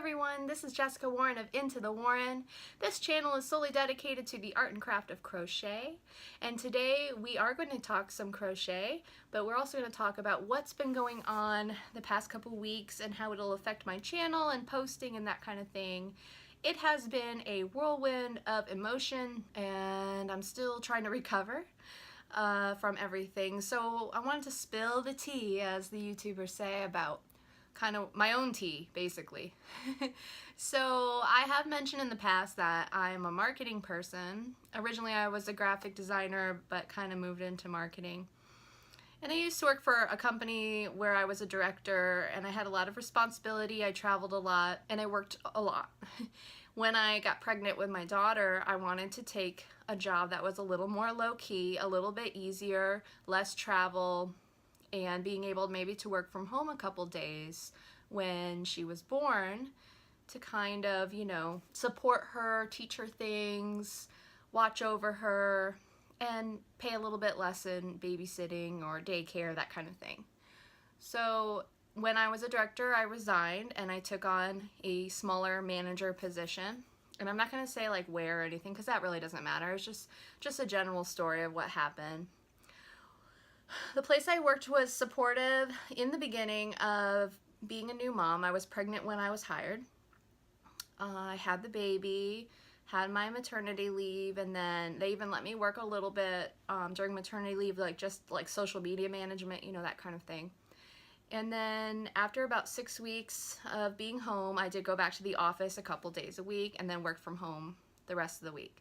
everyone, this is Jessica Warren of Into the Warren. This channel is solely dedicated to the art and craft of crochet, and today we are going to talk some crochet, but we're also going to talk about what's been going on the past couple weeks and how it'll affect my channel and posting and that kind of thing. It has been a whirlwind of emotion and I'm still trying to recover from everything, so I wanted to spill the tea, as the YouTubers say, about kind of my own tea, basically. So I have mentioned in the past that I'm a marketing person. Originally I was a graphic designer, but kind of moved into marketing. And I used to work for a company where I was a director and I had a lot of responsibility. I traveled a lot and I worked a lot. When I got pregnant with my daughter, I wanted to take a job that was a little more low-key, a little bit easier, less travel, and being able maybe to work from home a couple days when she was born to kind of, you know, support her, teach her things, watch over her, and pay a little bit less in babysitting or daycare, that kind of thing. So when I was a director, I resigned and I took on a smaller manager position. And I'm not going to say like where or anything because that really doesn't matter. It's just a general story of what happened. The place I worked was supportive in the beginning of being a new mom. I was pregnant when I was hired. I had the baby, had my maternity leave, and then they even let me work a little bit during maternity leave, like just like social media management, you know, that kind of thing. And then after about 6 weeks of being home, I did go back to the office a couple days a week and then work from home the rest of the week.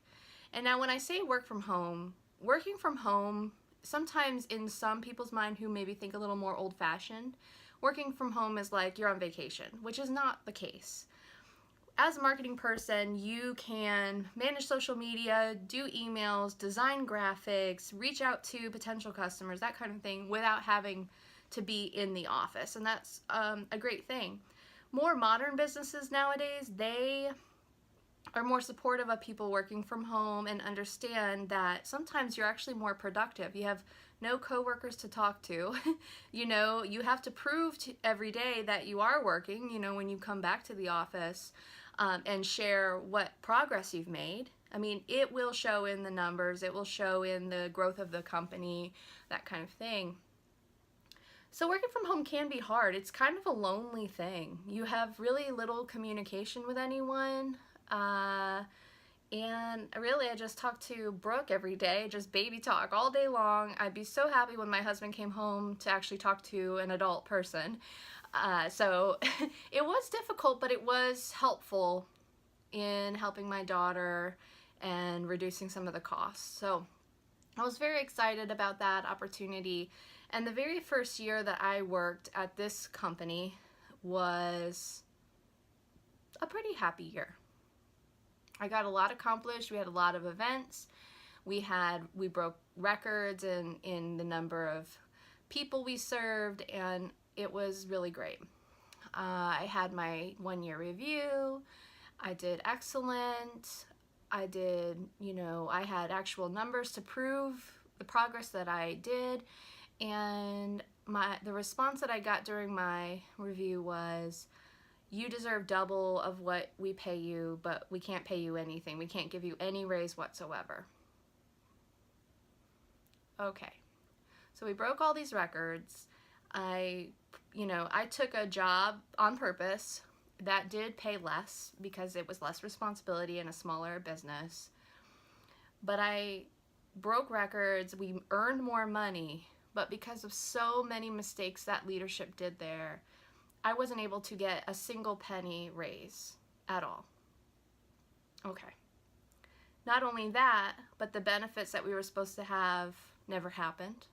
And now when I say work from home, working from home, sometimes in some people's mind who maybe think a little more old-fashioned, working from home is like you're on vacation, which is not the case. As a marketing person, you can manage social media, do emails, design graphics, reach out to potential customers, that kind of thing, without having to be in the office, and that's a great thing. More modern businesses nowadays, they are more supportive of people working from home and understand that sometimes you're actually more productive. You have no coworkers to talk to. You know, you have to prove every day that you are working, you know, when you come back to the office and share what progress you've made. I mean, it will show in the numbers, it will show in the growth of the company, that kind of thing. So working from home can be hard. It's kind of a lonely thing. You have really little communication with anyone. And really I just talk to Brooke every day, just baby talk all day long. I'd be so happy when my husband came home to actually talk to an adult person. So it was difficult, but it was helpful in helping my daughter and reducing some of the costs. So I was very excited about that opportunity. And the very first year that I worked at this company was a pretty happy year. I got a lot accomplished. We had a lot of events. We broke records in the number of people we served, and it was really great. I had my 1-year review. I did excellent. I did, you know, I had actual numbers to prove the progress that I did, and the response that I got during my review was, you deserve double of what we pay you, but we can't pay you anything. We can't give you any raise whatsoever. Okay, so we broke all these records. I took a job on purpose that did pay less because it was less responsibility in a smaller business. But I broke records, we earned more money, but because of so many mistakes that leadership did there, I wasn't able to get a single penny raise at all. Okay. Not only that, but the benefits that we were supposed to have never happened.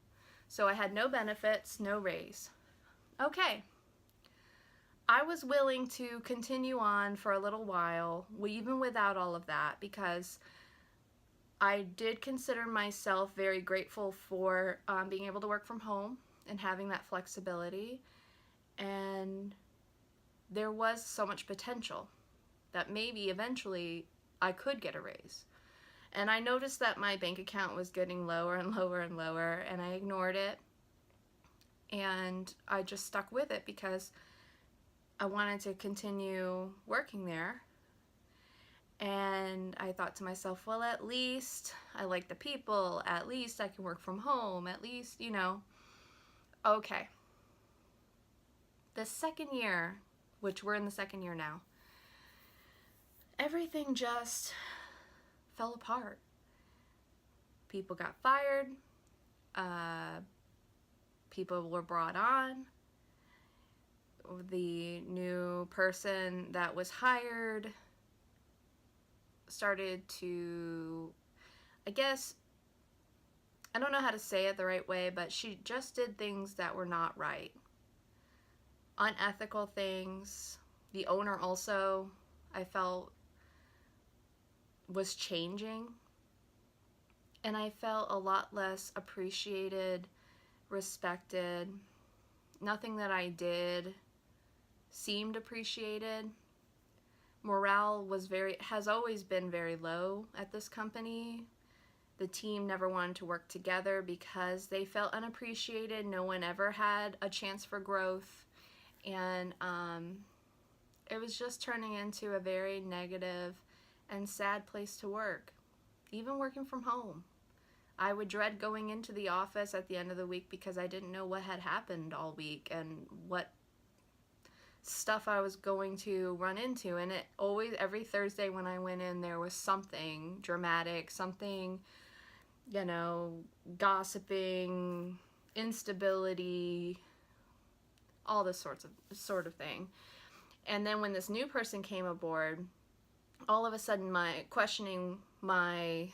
So I had no benefits, no raise. Okay. I was willing to continue on for a little while, even without all of that, because I did consider myself very grateful for being able to work from home and having that flexibility. And there was so much potential that maybe eventually I could get a raise. And I noticed that my bank account was getting lower and lower and lower, and I ignored it. And I just stuck with it because I wanted to continue working there. And I thought to myself, well, at least I like the people, at least I can work from home, at least, you know. Okay. The second year, which we're in the second year now, everything just fell apart. People got fired, people were brought on. The new person that was hired started to, I guess, I don't know how to say it the right way, but she just did things that were not right. Unethical things. The owner also, I felt, was changing. And I felt a lot less appreciated, respected. Nothing that I did seemed appreciated. Morale has always been very low at this company. The team never wanted to work together because they felt unappreciated. No one ever had a chance for growth. And it was just turning into a very negative and sad place to work. Even working from home. I would dread going into the office at the end of the week because I didn't know what had happened all week and what stuff I was going to run into. And it always, every Thursday when I went in, there was something dramatic, something, you know, gossiping, instability, all this sort of thing. And then when this new person came aboard, all of a sudden my questioning my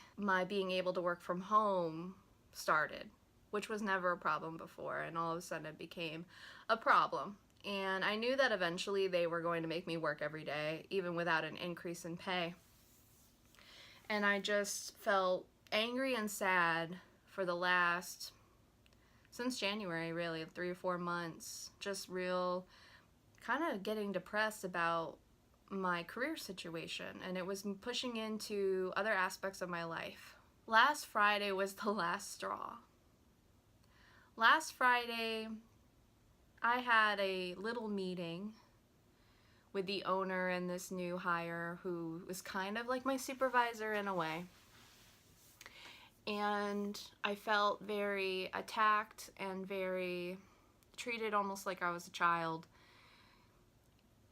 being able to work from home started, which was never a problem before, and all of a sudden it became a problem. And I knew that eventually they were going to make me work every day, even without an increase in pay. And I just felt angry and sad for the last, since January really, 3 or 4 months, just real kind of getting depressed about my career situation, and it was pushing into other aspects of my life. Last Friday was the last straw. Last Friday, I had a little meeting with the owner and this new hire who was kind of like my supervisor in a way. And I felt very attacked and very treated almost like I was a child.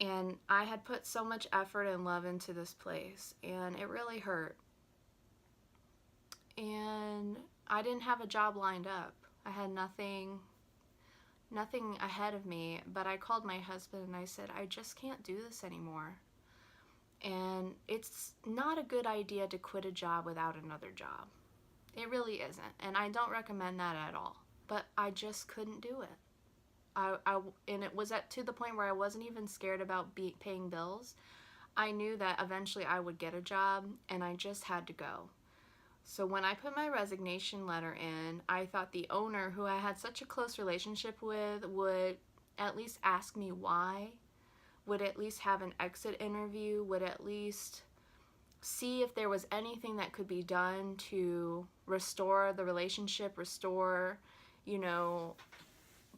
And I had put so much effort and love into this place, and it really hurt. And I didn't have a job lined up. I had nothing ahead of me, but I called my husband and I said, I just can't do this anymore. And it's not a good idea to quit a job without another job. It really isn't, and I don't recommend that at all. But I just couldn't do it. And it was to the point where I wasn't even scared about paying bills. I knew that eventually I would get a job, and I just had to go. So when I put my resignation letter in, I thought the owner, who I had such a close relationship with, would at least ask me why, would at least have an exit interview, would at least see if there was anything that could be done to restore the relationship,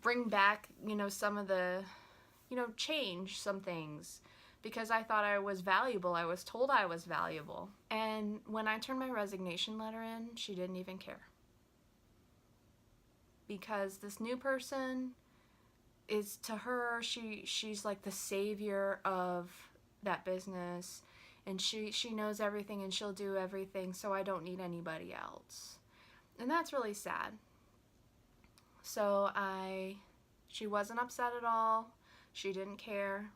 bring back, some of the, change some things, because I thought I was valuable. I was told I was valuable. And when I turned my resignation letter in, she didn't even care. Because this new person is, to her, she's like the savior of that business, and she knows everything and she'll do everything, so I don't need anybody else. And that's really sad. So she wasn't upset at all. She didn't care.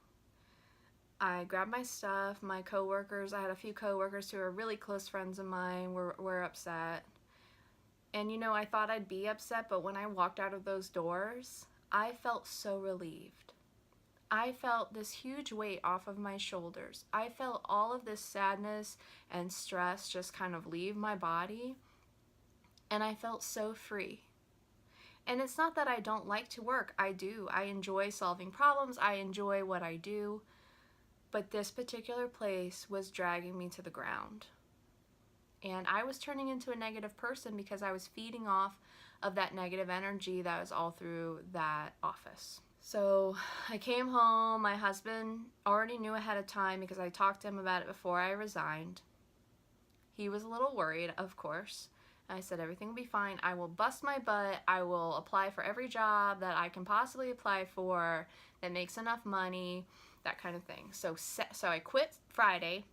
I grabbed my stuff. My coworkers, I had a few coworkers who are really close friends of mine, were upset. And I thought I'd be upset, but when I walked out of those doors, I felt so relieved. I felt this huge weight off of my shoulders. I felt all of this sadness and stress just kind of leave my body, and I felt so free. And it's not that I don't like to work. I do. I enjoy solving problems. I enjoy what I do. But this particular place was dragging me to the ground. And I was turning into a negative person because I was feeding off of that negative energy that was all through that office. So I came home. My husband already knew ahead of time because I talked to him about it before I resigned. He was a little worried, of course. I said, everything will be fine. I will bust my butt. I will apply for every job that I can possibly apply for that makes enough money, that kind of thing. So I quit Friday.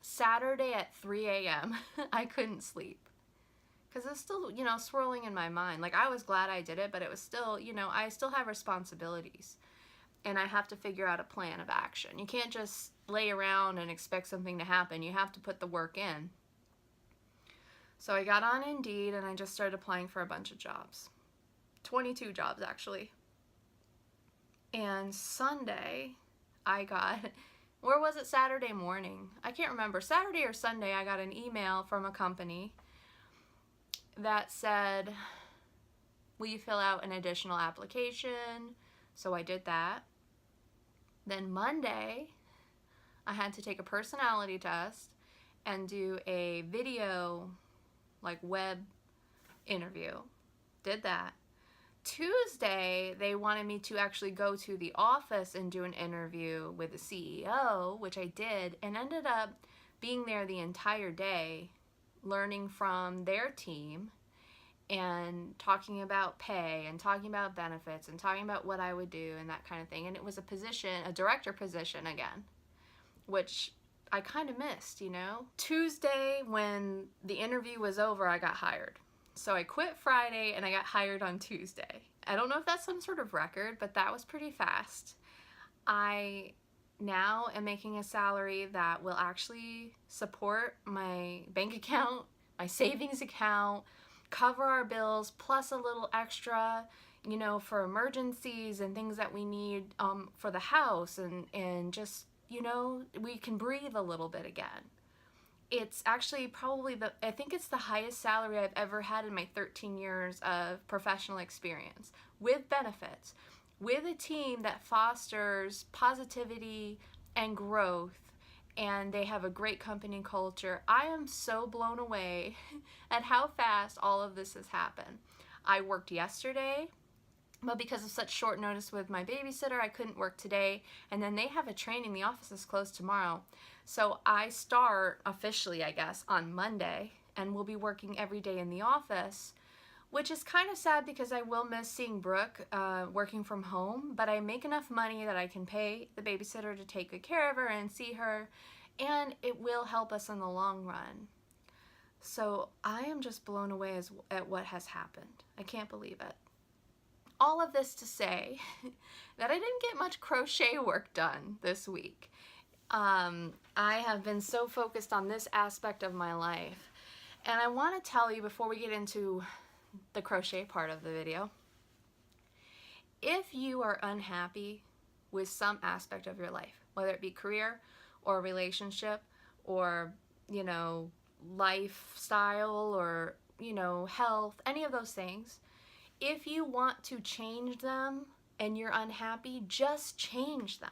Saturday at 3 a.m. I couldn't sleep because it's still, swirling in my mind. Like, I was glad I did it, but it was still, I still have responsibilities and I have to figure out a plan of action. You can't just lay around and expect something to happen. You have to put the work in. So I got on Indeed and I just started applying for a bunch of jobs. 22 jobs, actually. And Sunday, I got, or was it Saturday morning? I can't remember. Saturday or Sunday, I got an email from a company that said, will you fill out an additional application? So I did that. Then Monday, I had to take a personality test and do a video, like web interview. Did that. Tuesday, they wanted me to actually go to the office and do an interview with the CEO, which I did, and ended up being there the entire day, learning from their team and talking about pay and talking about benefits and talking about what I would do and that kind of thing. And it was a position, a director position again, which I kind of missed, Tuesday, when the interview was over, I got hired. So I quit Friday and I got hired on Tuesday. I don't know if that's some sort of record, but that was pretty fast. I now am making a salary that will actually support my bank account, my savings account, cover our bills, plus a little extra, for emergencies and things that we need for the house, and just, we can breathe a little bit again. It's actually probably I think it's the highest salary I've ever had in my 13 years of professional experience, with benefits, with a team that fosters positivity and growth, and they have a great company culture. I am so blown away at how fast all of this has happened. I worked yesterday, but because of such short notice with my babysitter, I couldn't work today. And then they have a training. The office is closed tomorrow. So I start officially, I guess, on Monday, and will be working every day in the office, which is kind of sad because I will miss seeing Brooke working from home, but I make enough money that I can pay the babysitter to take good care of her and see her, and it will help us in the long run. So I am just blown away at what has happened. I can't believe it. All of this to say that I didn't get much crochet work done this week. I have been so focused on this aspect of my life. And I want to tell you before we get into the crochet part of the video, if you are unhappy with some aspect of your life, whether it be career or relationship or, lifestyle or, health, any of those things, if you want to change them and you're unhappy, just change them.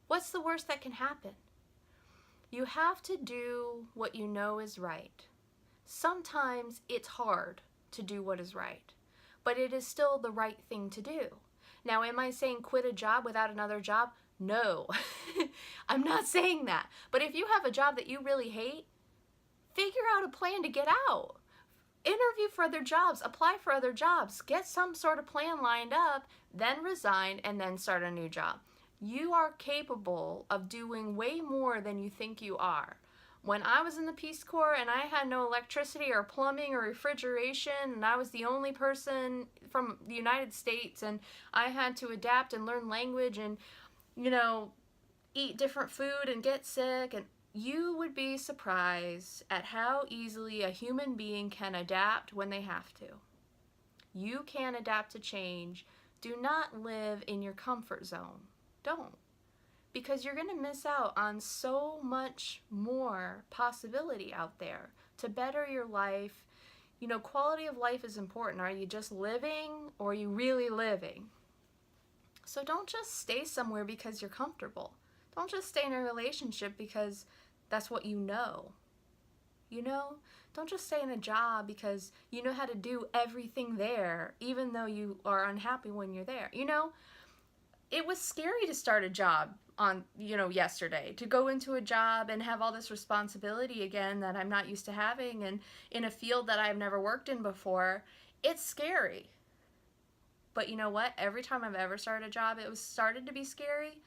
What's the worst that can happen? You have to do what you know is right. Sometimes it's hard to do what is right, but it is still the right thing to do. Now, am I saying quit a job without another job? No, I'm not saying that. But if you have a job that you really hate, figure out a plan to get out. Interview for other jobs, apply for other jobs, get some sort of plan lined up, then resign, and then start a new job. You are capable of doing way more than you think you are. When I was in the Peace Corps and I had no electricity or plumbing or refrigeration, and I was the only person from the United States, and I had to adapt and learn language and, eat different food and get sick, and you would be surprised at how easily a human being can adapt when they have to. You can adapt to change. Do not live in your comfort zone. Don't. Because you're going to miss out on so much more possibility out there to better your life. Quality of life is important. Are you just living or are you really living? So don't just stay somewhere because you're comfortable. Don't just stay in a relationship because that's what you know. you know? Don't just stay in a job because you know how to do everything there, even though you are unhappy when you're there, you know? It was scary to start a job on, yesterday, to go into a job and have all this responsibility again that I'm not used to having, and in a field that I've never worked in before. It's scary. But you know what? Every time I've ever started a job, it was started to be scary.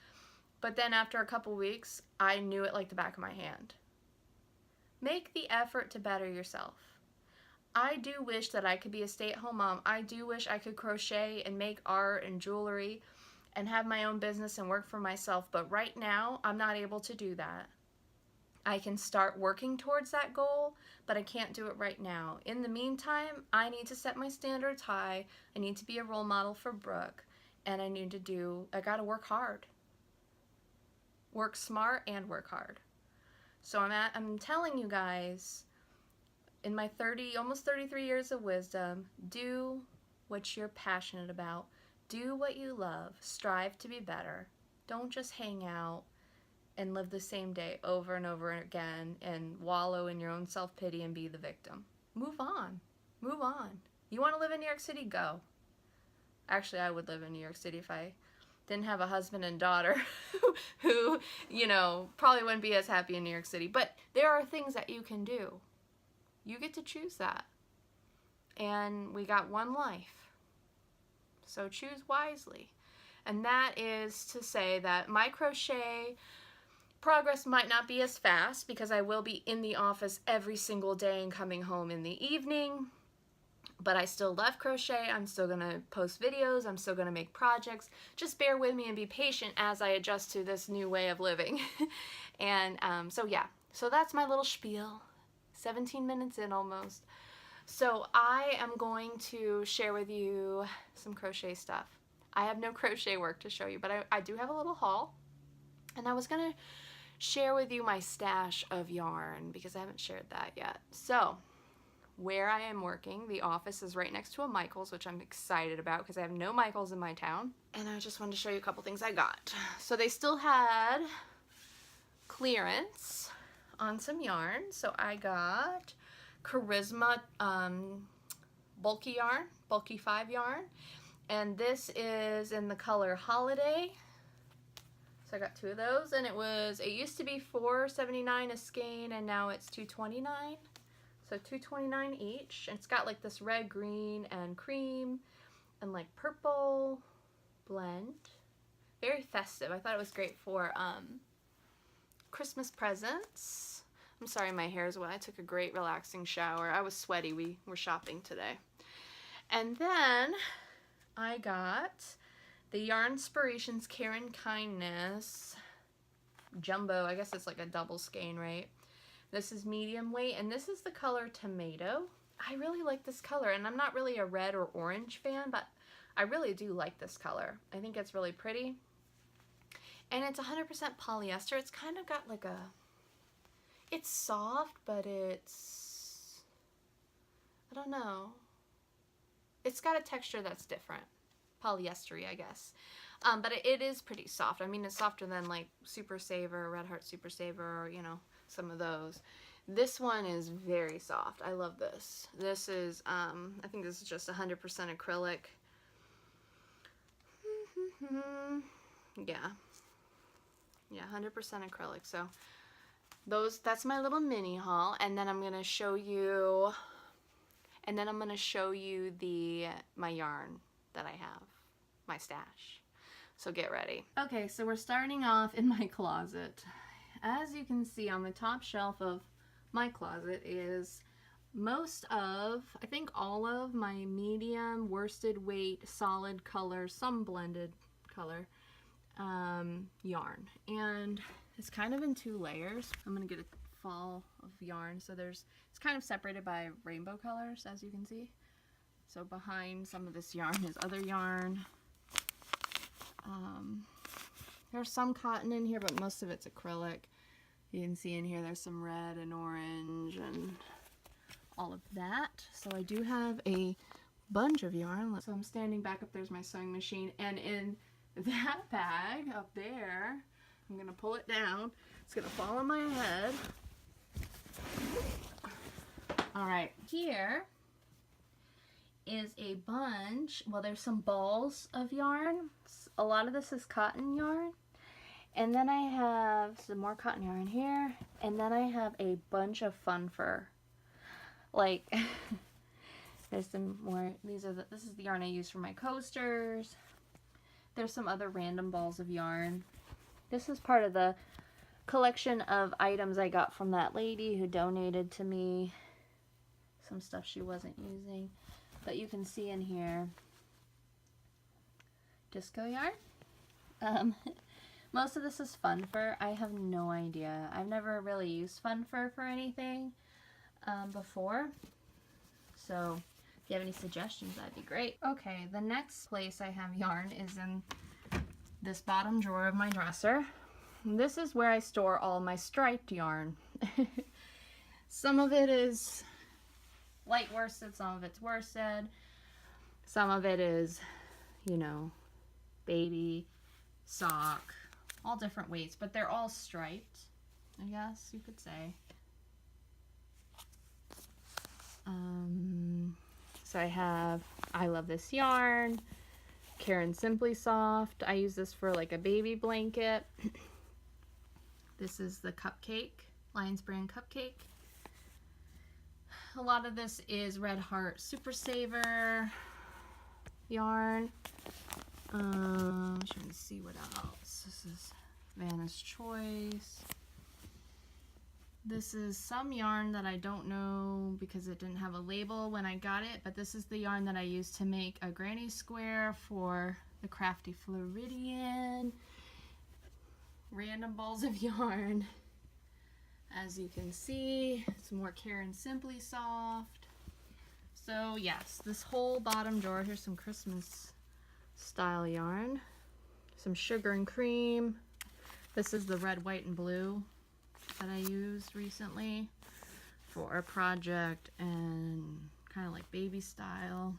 But then after a couple weeks, I knew it like the back of my hand. Make the effort to better yourself. I do wish that I could be a stay-at-home mom. I do wish I could crochet and make art and jewelry and have my own business and work for myself. But right now, I'm not able to do that. I can start working towards that goal, but I can't do it right now. In the meantime, I need to set my standards high. I need to be a role model for Brooke, and I gotta work hard. Work smart and work hard. So I'm telling you guys, in my almost 33 years of wisdom, do what you're passionate about. Do what you love. Strive to be better. Don't just hang out and live the same day over and over again and wallow in your own self-pity and be the victim. Move on. Move on. You want to live in New York City? Go. Actually, I would live in New York City if I didn't have a husband and daughter who, probably wouldn't be as happy in New York City. But there are things that you can do. You get to choose that. And we got one life. So choose wisely. And that is to say that my crochet progress might not be as fast because I will be in the office every single day and coming home in the evening. But I still love crochet. I'm still going to post videos. I'm still going to make projects. Just bear with me and be patient as I adjust to this new way of living. And so that's my little spiel. 17 minutes in almost. So I am going to share with you some crochet stuff. I have no crochet work to show you, but I do have a little haul. And I was going to share with you my stash of yarn because I haven't shared that yet. So where I am working, the office is right next to a Michael's, which I'm excited about because I have no Michael's in my town. And I just wanted to show you a couple things I got. So they still had clearance on some yarn. So I got Charisma bulky yarn, bulky 5 yarn. And this is in the color Holiday. So I got 2 of those, and it used to be $4.79 a skein, and now it's $2.29. So $2.29 each. And it's got like this red, green, and cream, and like purple blend. Very festive. I thought it was great for Christmas presents. I'm sorry, my hair is wet. I took a great relaxing shower. I was sweaty. We were shopping today. And then I got the Yarnspirations Care and Kindness Jumbo. I guess it's like a double skein, right? This is medium weight, and this is the color Tomato. I really like this color, and I'm not really a red or orange fan, but I really do like this color. I think it's really pretty. And it's 100% polyester. It's kind of got like it's soft, but it's, I don't know. It's got a texture that's different. Polyestery, I guess. But it is pretty soft. I mean, it's softer than like Super Saver, Red Heart Super Saver, or, some of those. This one is very soft. I love this. This is, I think this is just 100% acrylic. Yeah. Yeah, 100% acrylic. So that's my little mini haul. And then I'm going to show you, my yarn that I have, my stash. So get ready. Okay, so we're starting off in my closet. As you can see, on the top shelf of my closet is I think all of my medium worsted weight, solid color, some blended color yarn. And it's kind of in 2 layers. I'm gonna get a fall of yarn. So it's kind of separated by rainbow colors, as you can see. So behind some of this yarn is other yarn. There's some cotton in here, but most of it's acrylic. You can see in here there's some red and orange and all of that. So I do have a bunch of yarn. So I'm standing back up, there's my sewing machine, and in that bag up there, I'm gonna pull it down. It's gonna fall on my head. All right, here is a bunch, well, there's some balls of yarn. A lot of this is cotton yarn. And then I have some more cotton yarn here. And then I have a bunch of fun fur. Like, there's some more, this is the yarn I use for my coasters. There's some other random balls of yarn. This is part of the collection of items I got from that lady who donated to me some stuff she wasn't using. But you can see in here disco yarn. Most of this is fun fur. I have no idea. I've never really used fun fur for anything before. So if you have any suggestions, that'd be great. Okay, the next place I have yarn is in this bottom drawer of my dresser. And this is where I store all my striped yarn. Some of it is light worsted, some of it's worsted. Some of it is, you know, baby, sock, all different weights, but they're all striped, I guess you could say. So I have I Love This Yarn, Caron Simply Soft. I use this for like a baby blanket. This is the Cupcake, Lions Brand Cupcake. A lot of this is Red Heart Super Saver yarn. I'm trying to see what else. This is Vanna's Choice. This is some yarn that I don't know because it didn't have a label when I got it, but this is the yarn that I used to make a granny square for the Crafty Floridian. Random balls of yarn. As you can see, some more Caron Simply Soft. So yes, this whole bottom drawer, here's some Christmas style yarn. Some Sugar and Cream. This is the red, white, and blue that I used recently for a project and kind of like baby style.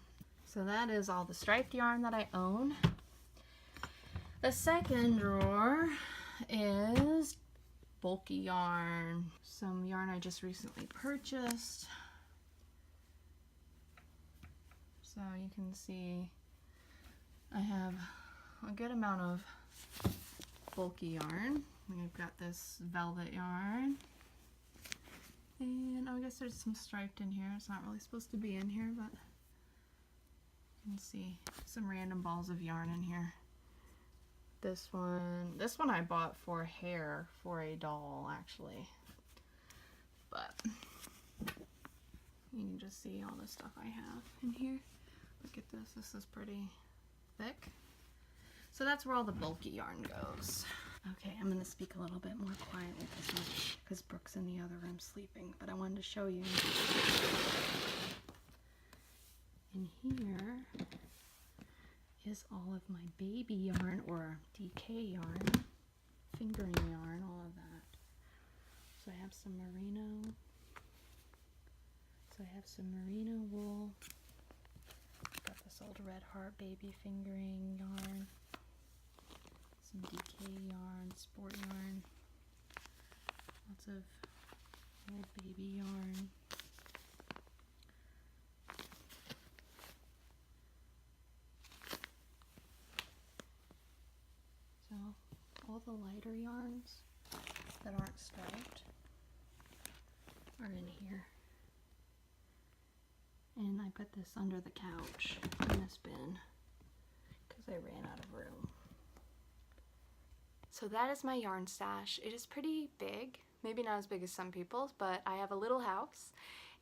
So that is all the striped yarn that I own. The second drawer is bulky yarn. Some yarn I just recently purchased. So you can see I have a good amount of bulky yarn. I've got this velvet yarn. And I guess there's some striped in here. It's not really supposed to be in here, but you can see some random balls of yarn in here. This one I bought for hair for a doll actually. But you can just see all the stuff I have in here. Look at this. This is pretty thick. So that's where all the bulky yarn goes. Okay, I'm going to speak a little bit more quietly because Brooke's in the other room sleeping, but I wanted to show you. In here is all of my baby yarn or DK yarn, fingering yarn, all of that. So I have some merino. So I have some merino wool. Got this old Red Heart baby fingering yarn. Some DK yarn, sport yarn, lots of old baby yarn. So all the lighter yarns that aren't striped are in here. And I put this under the couch in this bin because I ran out of room. So that is my yarn stash. It is pretty big, maybe not as big as some people's, but I have a little house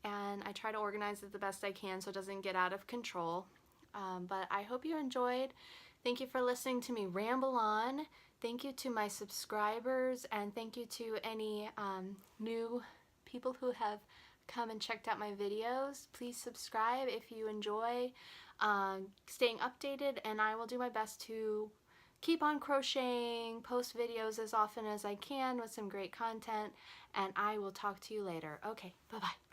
and I try to organize it the best I can so it doesn't get out of control. But I hope you enjoyed. Thank you for listening to me ramble on. Thank you to my subscribers and thank you to any new people who have come and checked out my videos. Please subscribe if you enjoy staying updated, and I will do my best to keep on crocheting, post videos as often as I can with some great content, and I will talk to you later. Okay, bye-bye.